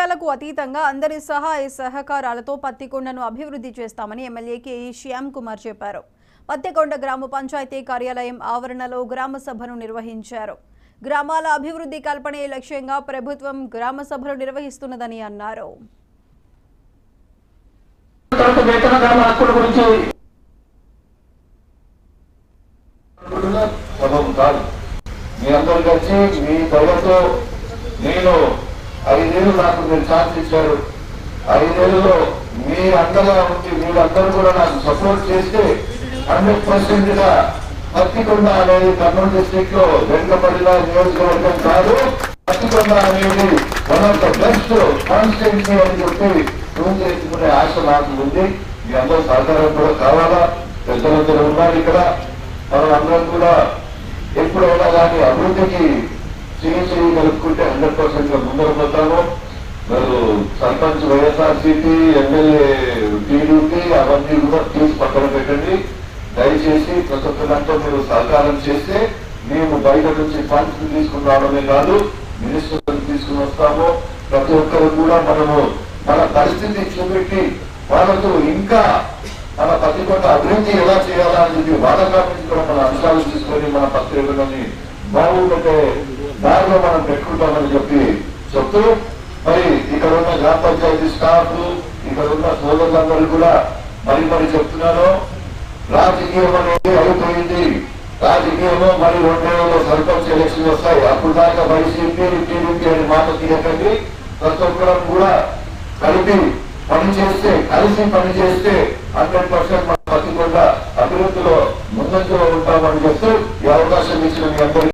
రాజకీయాలకు అతీతంగా అందరి సహాయ సహకారాలతో పత్తికొండను అభివృద్ధి చేస్తామని ఎమ్మెల్యే కేఈ శ్యామ్ కుమార్ చెప్పారు. పత్తికొండ గ్రామ పంచాయతీ కార్యాలయం ఆవరణలో గ్రామ సభను నిర్వహించారు. గ్రామాల అభివృద్ధి కల్పనే లక్ష్యంగా ప్రభుత్వం గ్రామ సభలు నిర్వహిస్తున్నదని అన్నారు. నేను 5 ఏళ్ళు నాకు మీరు ఛాన్స్ ఇచ్చారు. 5 ఏళ్ళలో మీ అండగా ఉంచి మీరందరూ కూడా నాకు సపోర్ట్ చేస్తే 100% గా పత్తికొండ అనేది కర్నూలు డిస్ట్రిక్ట్ లో వెనుకబడిన నియోజకవర్గం కాదు, పత్తికొండ అనేది one of the best constituency అని చెప్పి ప్రూవ్ చేసుకునే ఆశ నాకు ఉంది. మీ అందరూ సహకారం కూడా కావాలా. పెద్దలందరూ ఉన్నారు ఇక్కడ. మనం అందరం కూడా ఎప్పుడైనా కానీ అభివృద్ధికి చేయి కలుపుకుంటే 100% గా ముందర పోతాము. మరి సర్పంచ్ వైఎస్ఆర్సీపీ, ఎమ్మెల్యే టీడీపీ అవన్నీ కూడా తీసి పక్కన పెట్టండి. దయచేసి ప్రతి ఒక్క దాంట్లో మీరు సహకారం చేస్తే మేము బయట నుంచి ఫండ్స్ తీసుకుని రావడమే కాదు, మినిస్టర్ తీసుకుని వస్తాము. ప్రతి ఒక్కరు కూడా మనము మన పరిస్థితి చూపెట్టి వాళ్ళతో ఇంకా మన పత్తికొండ అభివృద్ధి ఎలా చేయాలా అని చెప్పి వాళ్ళ నుంచి కూడా మన అంశాలు తీసుకొని మన పత్రికలని బాగుంటే దారిలో మనం పెట్టుకుంటామని చెప్తూ మరి ఇక్కడ ఉన్న గ్రామ పంచాయతీ స్టాఫ్, ఇక్కడ ఉన్న సోదరులందరూ కూడా మరి చెప్తున్నాను, రాజకీయం అనేది అయిపోయింది. రాజకీయంలో మరి 2 నెలల్లో సర్పంచ్ ఎలక్షన్ వస్తాయి. అప్పుడు దాకా వైసీపీ టీడీపీ అని మాట తీయకండి. ప్రతి ఒక్కరం కూడా కలిసి పని చేస్తే 100% మన పత్తికొండ అభివృద్ధిలో ముందంజలో ఉంటామని చెప్తూ ఈ అవకాశం ఇచ్చిన మీ అందరికీ